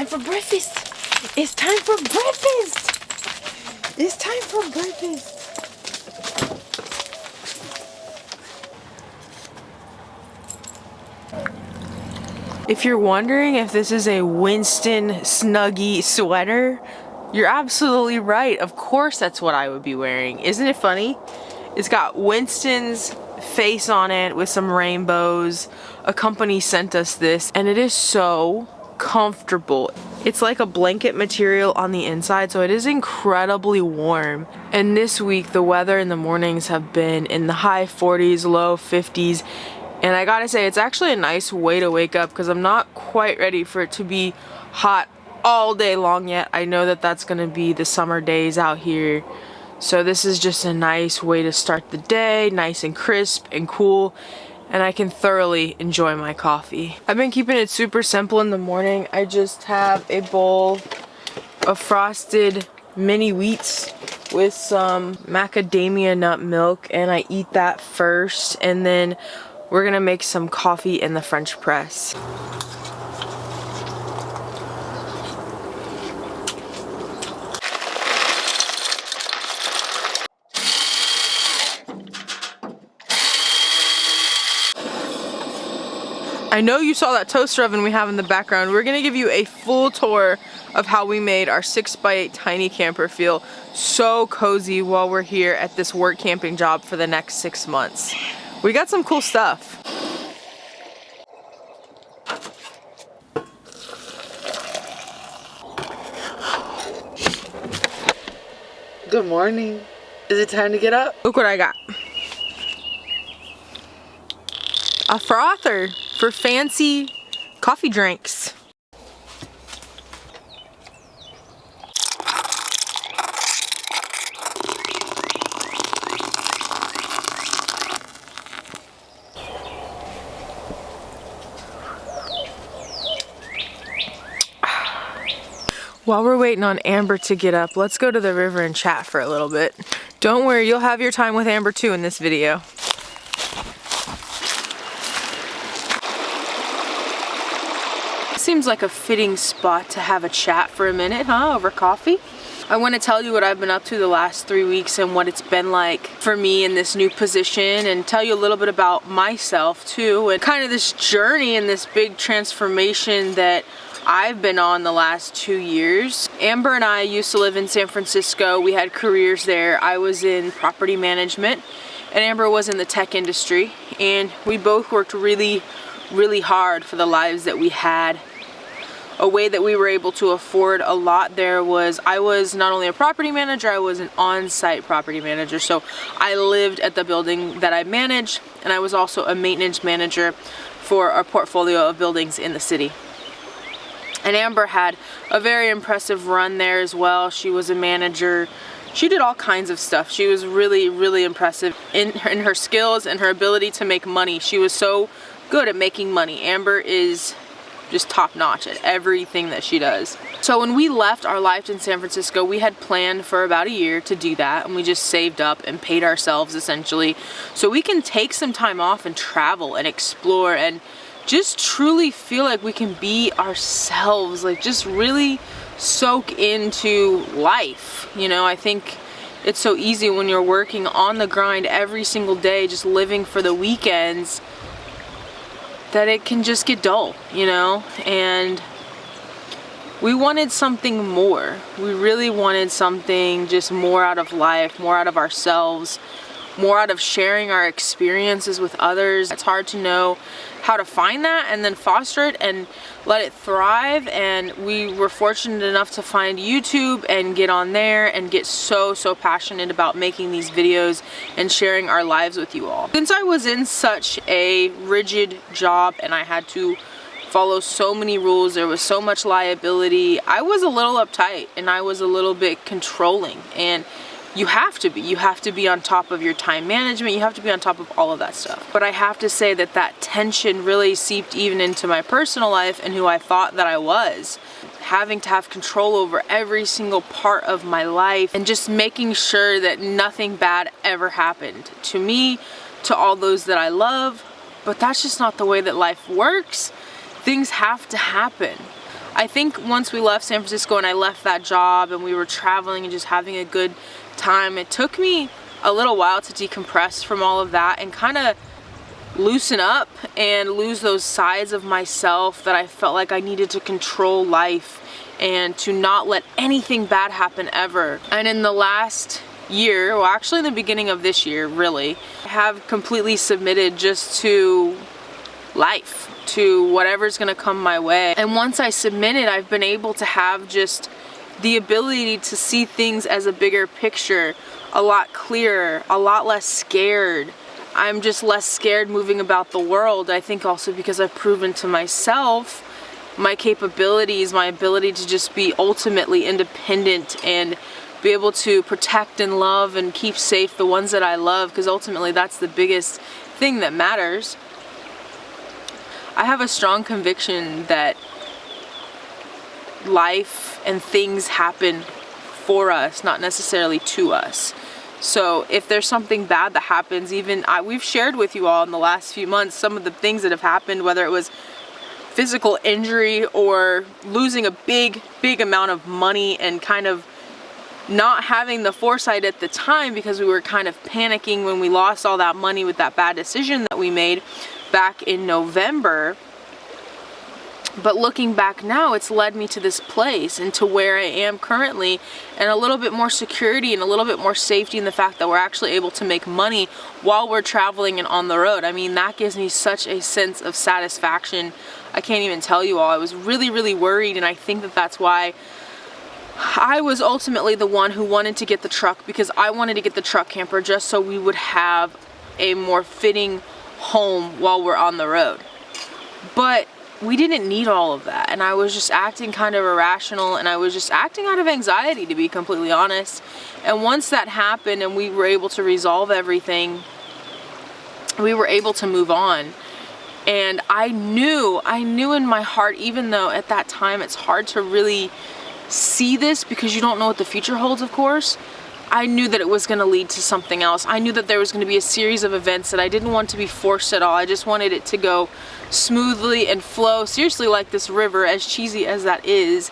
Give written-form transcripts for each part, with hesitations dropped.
for breakfast. It's time for breakfast. It's time for breakfast. If you're wondering if this is a Winston Snuggie sweater, you're absolutely right. Of course that's what I would be wearing. Isn't it funny? It's got Winston's face on it with some rainbows. A company sent us this and it is so comfortable. It's like a blanket material on the inside, so it is incredibly warm. And this week the weather in the mornings have been in the high 40s, low 50s. And I gotta say, it's actually a nice way to wake up because I'm not quite ready for it to be hot all day long yet. I know that that's gonna be the summer days out here. So this is just a nice way to start the day, nice and crisp and cool. And I can thoroughly enjoy my coffee. I've been keeping it super simple in the morning. I just have a bowl of frosted mini wheats with some macadamia nut milk, and I eat that first, and then we're gonna make some coffee in the French press. I know you saw that toaster oven we have in the background. We're gonna give you a full tour of how we made our 6x8 tiny camper feel so cozy while we're here at this work camping job for the next 6 months. We got some cool stuff. Good morning. Is it time to get up? Look what I got. A frother for fancy coffee drinks. While we're waiting on Amber to get up, let's go to the river and chat for a little bit. Don't worry, you'll have your time with Amber too in this video. Seems like a fitting spot to have a chat for a minute, huh? Over coffee. I want to tell you what I've been up to the last 3 weeks and what it's been like for me in this new position, and tell you a little bit about myself too, and kind of this journey and this big transformation that I've been on the last 2 years. Amber and I used to live in San Francisco. We had careers there. I was in property management and Amber was in the tech industry, and we both worked really hard for the lives that we had. A way that we were able to afford a lot there was, I was not only a property manager, I was an on-site property manager. So I lived at the building that I managed, and I was also a maintenance manager for our portfolio of buildings in the city. And Amber had a very impressive run there as well. She was a manager. She did all kinds of stuff. She was really impressive in her skills and her ability to make money. She was so good at making money. Amber is just top notch at everything that she does. So when we left our life in San Francisco, we had planned for about a year to do that, and we just saved up and paid ourselves essentially so we can take some time off and travel and explore and just truly feel like we can be ourselves, like just really soak into life. You know, I think it's so easy when you're working on the grind every single day, just living for the weekends, that it can just get dull, you know? And we wanted something more. We really wanted something just more out of life, more out of ourselves, more out of sharing our experiences with others. It's hard to know how to find that and then foster it and let it thrive. And we were fortunate enough to find YouTube and get on there and get so passionate about making these videos and sharing our lives with you all. Since I was in such a rigid job and I had to follow so many rules, there was so much liability, I was a little uptight and I was a little bit controlling. And you have to be on top of your time management, you have to be on top of all of that stuff. But I have to say that that tension really seeped even into my personal life and who I thought that I was. Having to have control over every single part of my life and just making sure that nothing bad ever happened to me, to all those that I love. But that's just not the way that life works. Things have to happen. I think once we left San Francisco and I left that job and we were traveling and just having a good time, it took me a little while to decompress from all of that and kind of loosen up and lose those sides of myself that I felt like I needed to control life and to not let anything bad happen ever. And in the last year, well actually in the beginning of this year really, I have completely submitted just to life, to whatever's gonna come my way. And once I submitted, I've been able to have just the ability to see things as a bigger picture, a lot clearer, a lot less scared. I'm just less scared moving about the world. I think also because I've proven to myself my capabilities, my ability to just be ultimately independent and be able to protect and love and keep safe the ones that I love, because ultimately that's the biggest thing that matters. I have a strong conviction that life and things happen for us, not necessarily to us. So if there's something bad that happens, we've shared with you all in the last few months some of the things that have happened, whether it was physical injury or losing a big amount of money and kind of not having the foresight at the time because we were kind of panicking when we lost all that money with that bad decision that we made back in November. But looking back now, it's led me to this place and to where I am currently, and a little bit more security and a little bit more safety in the fact that we're actually able to make money while we're traveling and on the road. I mean, that gives me such a sense of satisfaction. I can't even tell you all. I was really worried, and I think that that's why I was ultimately the one who wanted to get the truck, because I wanted to get the truck camper just so we would have a more fitting home while we're on the road. But we didn't need all of that, and I was just acting kind of irrational, and I was just acting out of anxiety, to be completely honest. And once that happened and we were able to resolve everything, we were able to move on. And I knew in my heart, even though at that time it's hard to really see this because you don't know what the future holds, of course, I knew that it was going to lead to something else. I knew that there was going to be a series of events that I didn't want to be forced at all. I just wanted it to go smoothly and flow, seriously, like this river, as cheesy as that is.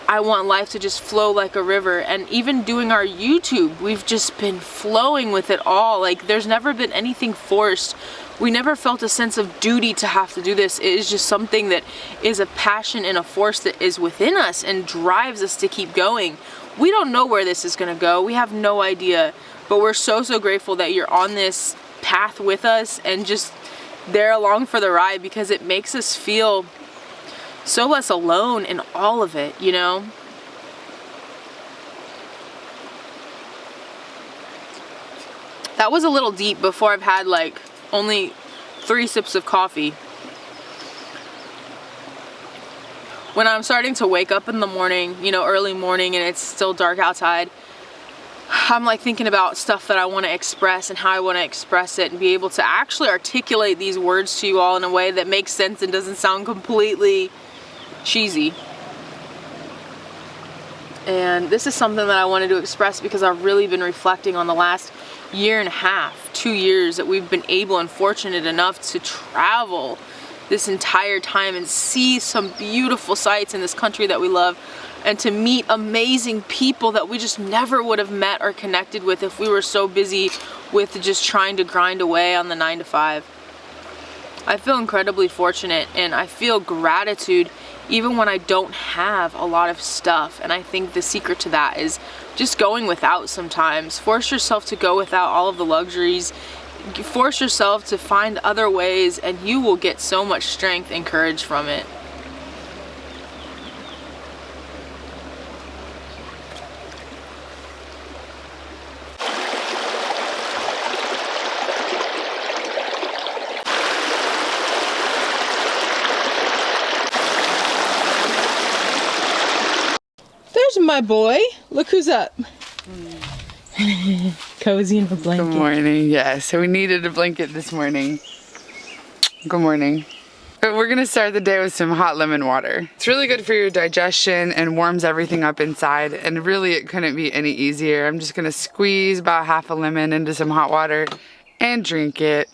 I want life to just flow like a river. And even doing our YouTube, we've just been flowing with it all. Like, there's never been anything forced. We never felt a sense of duty to have to do this. It is just something that is a passion and a force that is within us and drives us to keep going. We don't know where this is going to go. We have no idea. But we're so grateful that you're on this path with us and just there along for the ride, because it makes us feel so less alone in all of it, you know? That was a little deep before I've had like only 3 sips of coffee. When I'm starting to wake up in the morning, you know, early morning, and it's still dark outside, I'm like thinking about stuff that I want to express and how I want to express it and be able to actually articulate these words to you all in a way that makes sense and doesn't sound completely cheesy. And this is something that I wanted to express because I've really been reflecting on the last year and a half, 2 years, that we've been able and fortunate enough to travel this entire time and see some beautiful sights in this country that we love, and to meet amazing people that we just never would have met or connected with if we were so busy with just trying to grind away on the 9 to 5. I feel incredibly fortunate, and I feel gratitude even when I don't have a lot of stuff. And I think the secret to that is just going without sometimes. Force yourself to go without all of the luxuries. Force yourself to find other ways, and you will get so much strength and courage from it. There's my boy. Look who's up. Cozy in a blanket. Good morning. Yeah, so we needed a blanket this morning. Good morning. But we're gonna start the day with some hot lemon water. It's really good for your digestion and warms everything up inside, and really it couldn't be any easier. I'm just gonna squeeze about half a lemon into some hot water and drink it.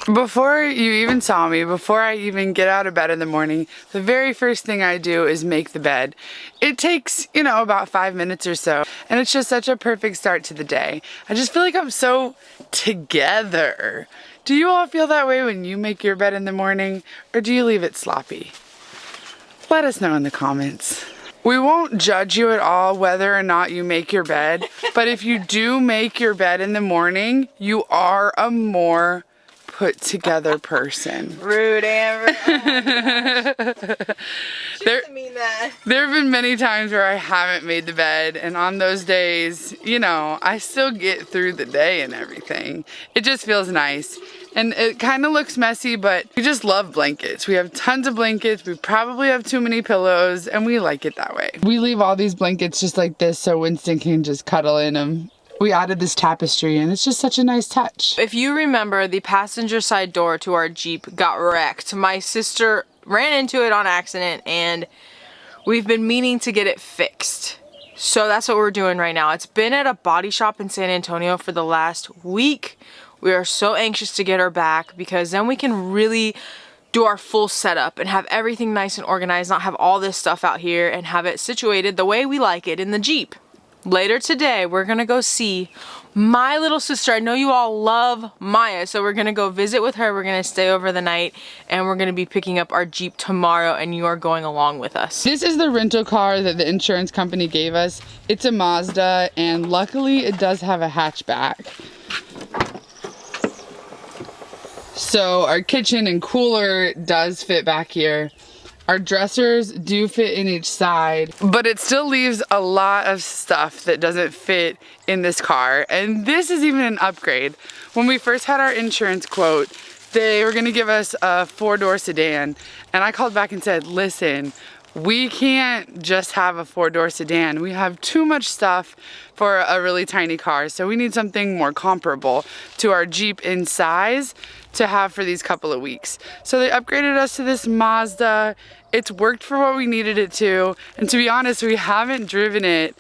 Before you even saw me, before I even get out of bed in the morning, the very first thing I do is make the bed. It takes, you know, about 5 minutes or so, and it's just such a perfect start to the day. I just feel like I'm so together. Do you all feel that way when you make your bed in the morning, or do you leave it sloppy? Let us know in the comments. We won't judge you at all whether or not you make your bed, but if you do make your bed in the morning, you are a more put together person. Rude, Amber. She doesn't mean that. There have been many times where I haven't made the bed, and on those days, you know, I still get through the day and everything. It just feels nice. And it kind of looks messy, but we just love blankets. We have tons of blankets. We probably have too many pillows, and we like it that way. We leave all these blankets just like this so Winston can just cuddle in them. We added this tapestry, and it's just such a nice touch. If you remember, the passenger side door to our Jeep got wrecked. My sister ran into it on accident, and we've been meaning to get it fixed. So that's what we're doing right now. It's been at a body shop in San Antonio for the last week. We are so anxious to get her back because then we can really do our full setup and have everything nice and organized, not have all this stuff out here, and have it situated the way we like it in the Jeep. Later today, we're gonna go see my little sister. I know you all love Maya, so we're gonna go visit with her. We're gonna stay over the night, and we're gonna be picking up our Jeep tomorrow, and you are going along with us. This is the rental car that the insurance company gave us. It's a Mazda, and luckily it does have a hatchback. So our kitchen and cooler does fit back here. Our dressers do fit in each side, but it still leaves a lot of stuff that doesn't fit in this car. And this is even an upgrade. When we first had our insurance quote, they were gonna give us a 4-door sedan. And I called back and said, listen, we can't just have a 4-door sedan. We have too much stuff for a really tiny car. So we need something more comparable to our Jeep in size to have for these couple of weeks. So they upgraded us to this Mazda. It's worked for what we needed it to. And to be honest, we haven't driven it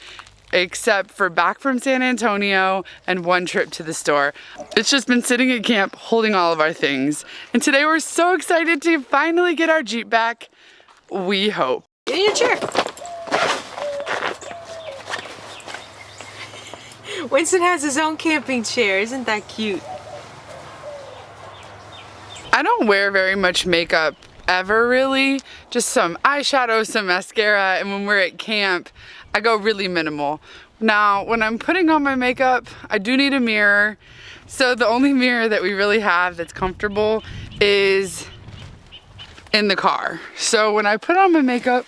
except for back from San Antonio and one trip to the store. It's just been sitting at camp holding all of our things. And today we're so excited to finally get our Jeep back. We hope. Get in your chair. Winston has his own camping chair. Isn't that cute? I don't wear very much makeup ever, really. Just some eyeshadow, some mascara, and when we're at camp, I go really minimal. Now, when I'm putting on my makeup, I do need a mirror. So the only mirror that we really have that's comfortable is in the car. So when I put on my makeup,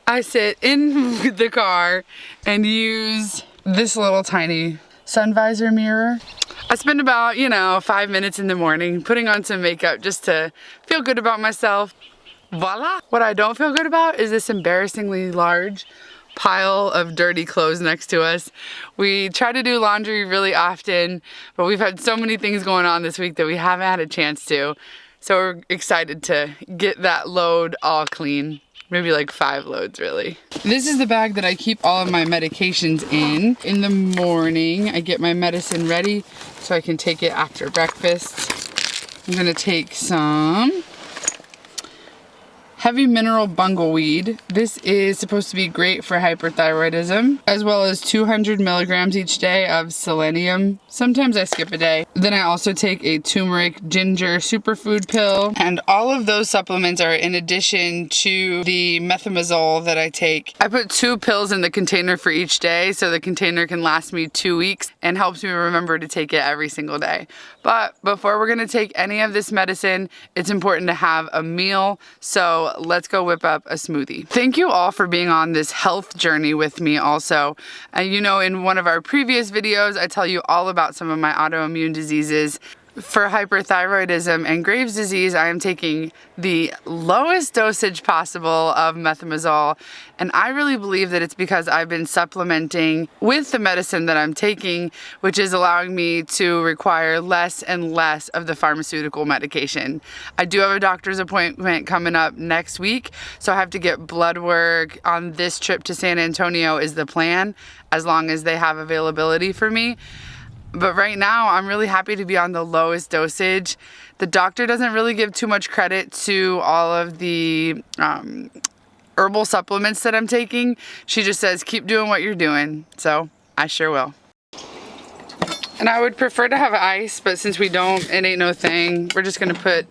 I sit in the car and use this little tiny sun visor mirror. I spend about, 5 minutes in the morning putting on some makeup just to feel good about myself. Voila! What I don't feel good about is this embarrassingly large pile of dirty clothes next to us. We try to do laundry really often, but we've had so many things going on this week that we haven't had a chance to. So we're excited to get that load all clean. Maybe like 5 loads, really. This is the bag that I keep all of my medications in. In the morning, I get my medicine ready so I can take it after breakfast. I'm gonna take some heavy mineral bungleweed. This is supposed to be great for hyperthyroidism, as well as 200 milligrams each day of selenium. Sometimes I skip a day. Then I also take a turmeric ginger superfood pill, and all of those supplements are in addition to the methimazole that I take. I put 2 pills in the container for each day, so the container can last me 2 weeks and helps me remember to take it every single day. But before we're gonna take any of this medicine, it's important to have a meal, so let's go whip up a smoothie. Thank you all for being on this health journey with me also. In one of our previous videos, I tell you all about some of my autoimmune diseases. For hyperthyroidism and Graves' disease, I am taking the lowest dosage possible of methimazole, and I really believe that it's because I've been supplementing with the medicine that I'm taking, which is allowing me to require less and less of the pharmaceutical medication. I do have a doctor's appointment coming up next week, so I have to get blood work on this trip to San Antonio is the plan, as long as they have availability for me. But right now, I'm really happy to be on the lowest dosage. The doctor doesn't really give too much credit to all of the herbal supplements that I'm taking. She just says, keep doing what you're doing. So I sure will. And I would prefer to have ice, but since we don't, it ain't no thing. We're just gonna put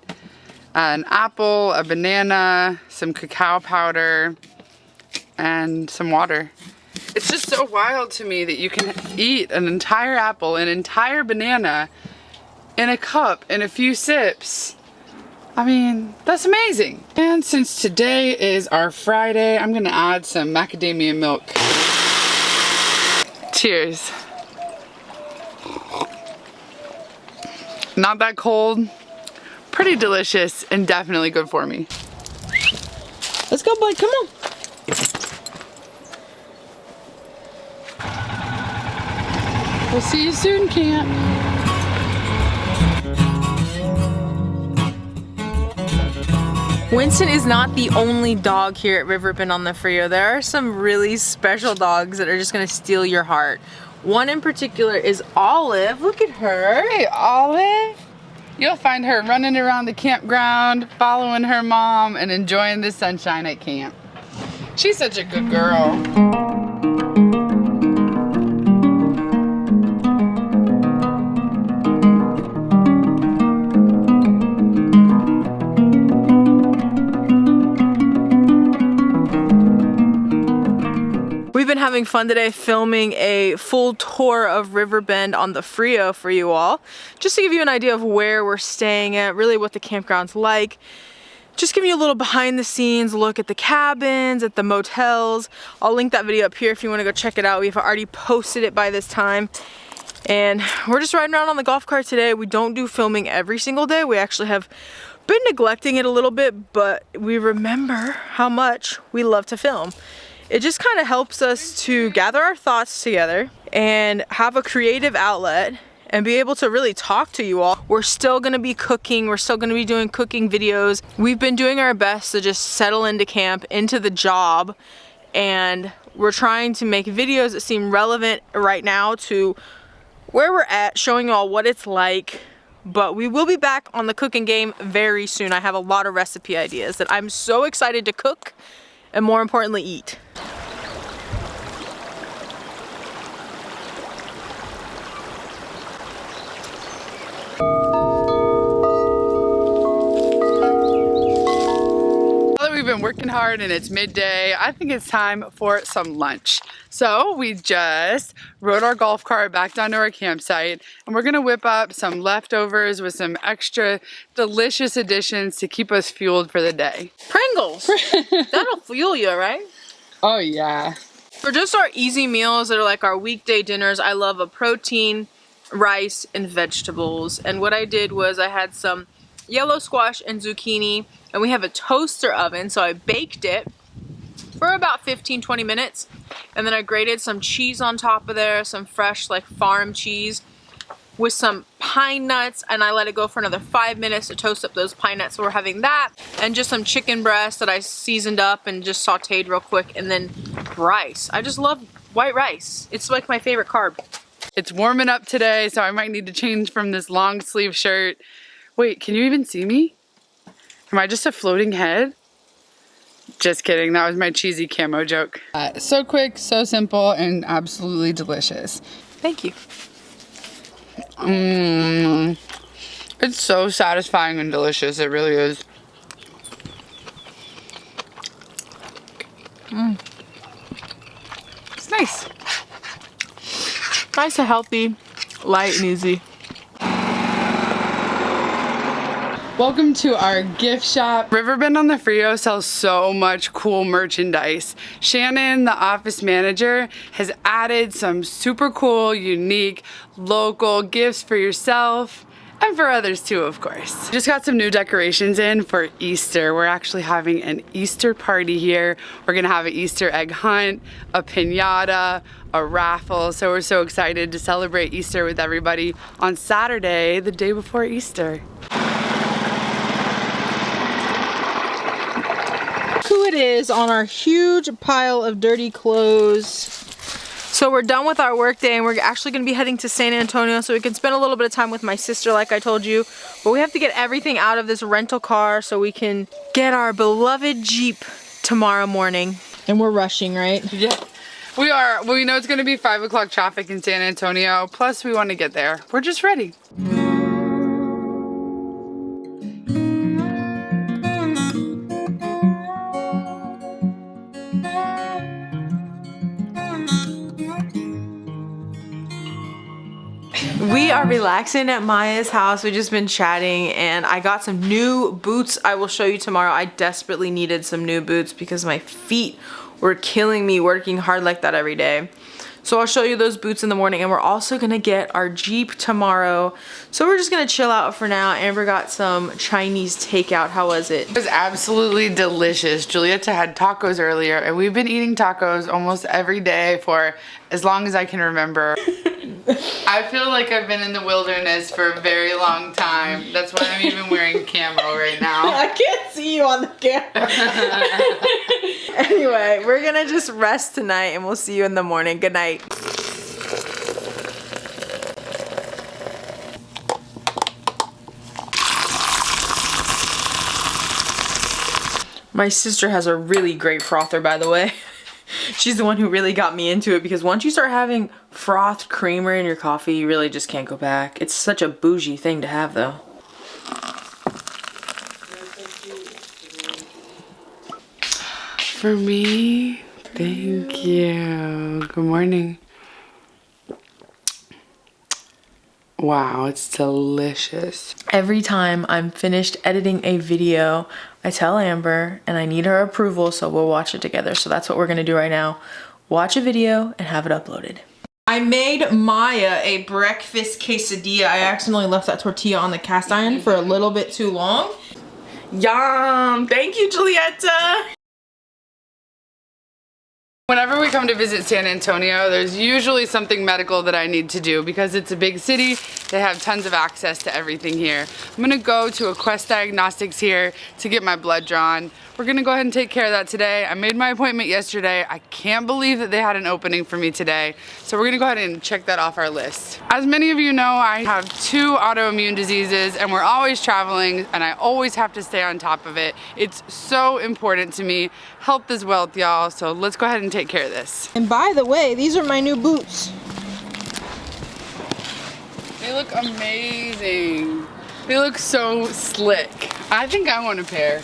an apple, a banana, some cacao powder, and some water. It's just so wild to me that you can eat an entire apple, an entire banana in a cup in a few sips. I mean, that's amazing. And since today is our Friday, I'm gonna add some macadamia milk. Cheers. Not that cold, pretty delicious, and definitely good for me. Let's go, bud, come on. We'll see you soon, camp. Winston is not the only dog here at Riverbend on the Frio. There are some really special dogs that are just gonna steal your heart. One in particular is Olive. Look at her. Hey, Olive. You'll find her running around the campground, following her mom, and enjoying the sunshine at camp. She's such a good girl. We've been having fun today filming a full tour of Riverbend on the Frio for you all. Just to give you an idea of where we're staying at, really what the campground's like. Just giving you a little behind the scenes look at the cabins, at the motels. I'll link that video up here if you want to go check it out. We've already posted it by this time. And we're just riding around on the golf cart today. We don't do filming every single day. We actually have been neglecting it a little bit, but we remember how much we love to film. It just kind of helps us to gather our thoughts together and have a creative outlet and be able to really talk to you all. We're still gonna be cooking. We're still gonna be doing cooking videos. We've been doing our best to just settle into camp, into the job, and we're trying to make videos that seem relevant right now to where we're at, showing you all what it's like. But we will be back on the cooking game very soon. I have a lot of recipe ideas that I'm so excited to cook and, more importantly, eat. We've been working hard and it's midday. I think it's time for some lunch. So we just rode our golf cart back down to our campsite and we're gonna whip up some leftovers with some extra delicious additions to keep us fueled for the day. Pringles! That'll fuel you, right? Oh yeah. For just our easy meals that are like our weekday dinners, I love a protein, rice, and vegetables. And what I did was I had some yellow squash and zucchini, and we have a toaster oven, so I baked it for about 15-20 minutes, and then I grated some cheese on top of there, some fresh like farm cheese with some pine nuts, and I let it go for another 5 minutes to toast up those pine nuts. So we're having that, and just some chicken breast that I seasoned up and just sauteed real quick, and then rice. I just love white rice. It's like my favorite carb. It's warming up today, so I might need to change from this long sleeve shirt. Wait, can you even see me? Am I just a floating head? Just kidding, that was my cheesy camo joke. So quick, so simple, and absolutely delicious. Thank you. It's so satisfying and delicious, it really is. It's nice. Nice and healthy, light and easy. Welcome to our gift shop. Riverbend on the Frio sells so much cool merchandise. Shannon, the office manager, has added some super cool, unique, local gifts for yourself and for others too, of course. Just got some new decorations in for Easter. We're actually having an Easter party here. We're gonna have an Easter egg hunt, a piñata, a raffle. So we're so excited to celebrate Easter with everybody on Saturday, the day before Easter. Who it is on our huge pile of dirty clothes. So we're done with our work day and we're actually gonna be heading to San Antonio so we can spend a little bit of time with my sister like I told you. But we have to get everything out of this rental car so we can get our beloved Jeep tomorrow morning. And we're rushing, right? Yeah. We are. We know it's gonna be 5 o'clock traffic in San Antonio. Plus we wanna get there. We're just ready. We are relaxing at Maya's house. We've just been chatting and I got some new boots I will show you tomorrow. I desperately needed some new boots because my feet were killing me working hard like that every day. So I'll show you those boots in the morning and we're also gonna get our Jeep tomorrow. So we're just gonna chill out for now. Amber got some Chinese takeout. How was it? It was absolutely delicious. Giulietta had tacos earlier and we've been eating tacos almost every day for as long as I can remember. I feel like I've been in the wilderness for a very long time. That's why I'm even wearing camo right now. I can't see you on the camera. Anyway, we're gonna just rest tonight and we'll see you in the morning. Good night. My sister has a really great frother, by the way. She's the one who really got me into it because once you start having frothed creamer in your coffee, you really just can't go back. It's such a bougie thing to have though. For me, thank you. Good morning. Wow, it's delicious. Every time I'm finished editing a video, I tell Amber and I need her approval, so we'll watch it together. So that's what we're gonna do right now. Watch a video and have it uploaded. I made Maya a breakfast quesadilla. I accidentally left that tortilla on the cast iron for a little bit too long. Yum! Thank you, Giulietta! Whenever we come to visit San Antonio, there's usually something medical that I need to do because it's a big city. They have tons of access to everything here. I'm gonna go to a Quest Diagnostics here to get my blood drawn. We're gonna go ahead and take care of that today. I made my appointment yesterday. I can't believe that they had an opening for me today. So we're gonna go ahead and check that off our list. As many of you know, I have 2 autoimmune diseases and we're always traveling and I always have to stay on top of it. It's so important to me. Health is wealth, y'all. So let's go ahead and take care of this. And by the way, these are my new boots. They look amazing. They look so slick. I think I want a pair.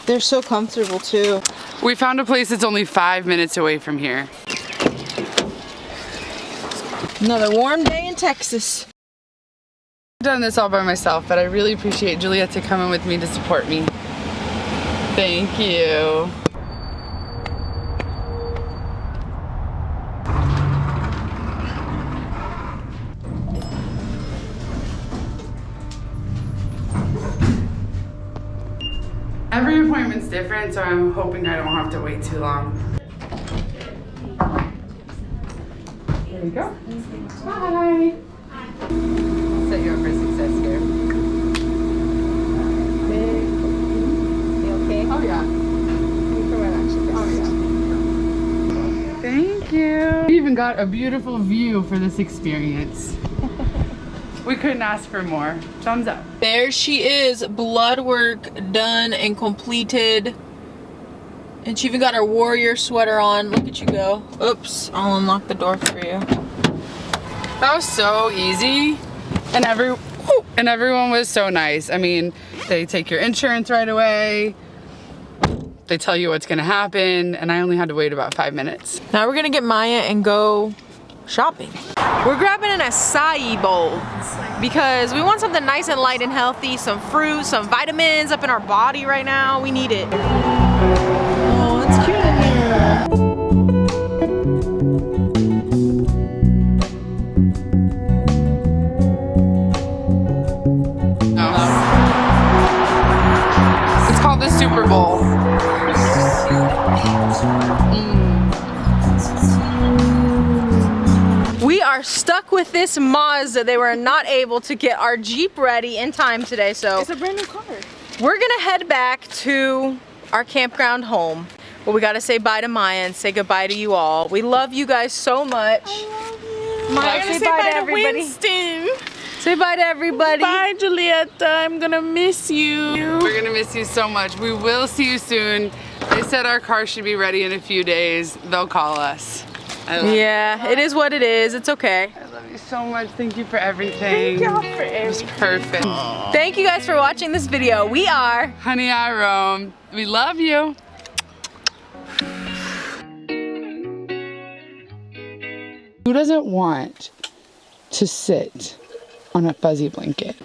They're so comfortable too. We found a place that's only 5 minutes away from here. Another warm day in Texas. I've done this all by myself, but I really appreciate Giulietta coming with me to support me. Thank you. Every appointment's different, so I'm hoping I don't have to wait too long. There you go. Bye. I'll set you up for success here. Okay? Oh yeah. Oh yeah. Thank you. We even got a beautiful view for this experience. We couldn't ask for more. Thumbs up. There she is, blood work done and completed. And she even got her warrior sweater on. Look at you go. Oops, I'll unlock the door for you. That was so easy. And everyone was so nice. I mean, they take your insurance right away. They tell you what's gonna happen. And I only had to wait about 5 minutes. Now we're gonna get Maya and go shopping. We're grabbing an acai bowl because we want something nice and light and healthy, some fruit, some vitamins up in our body right now. We need it. Oh, it's cute in here. It's called the Super Bowl. We are stuck with this Mazda. They were not able to get our Jeep ready in time today, so It's a brand new car. we're gonna head back to our campground home. Well, we gotta say bye to Maya and say goodbye to you all. We love you guys so much. Maya, say bye to everybody. Winston. Say bye to everybody. Bye, Giulietta. I'm gonna miss you. We're gonna miss you so much. We will see you soon. They said our car should be ready in a few days. They'll call us. I love Yeah, it is what it is. It's okay. I love you so much. Thank you for everything. Thank y'all for It was everything. perfect. Thank you guys for watching this video. We are Honey, I roam. We love you. Who doesn't want to sit on a fuzzy blanket?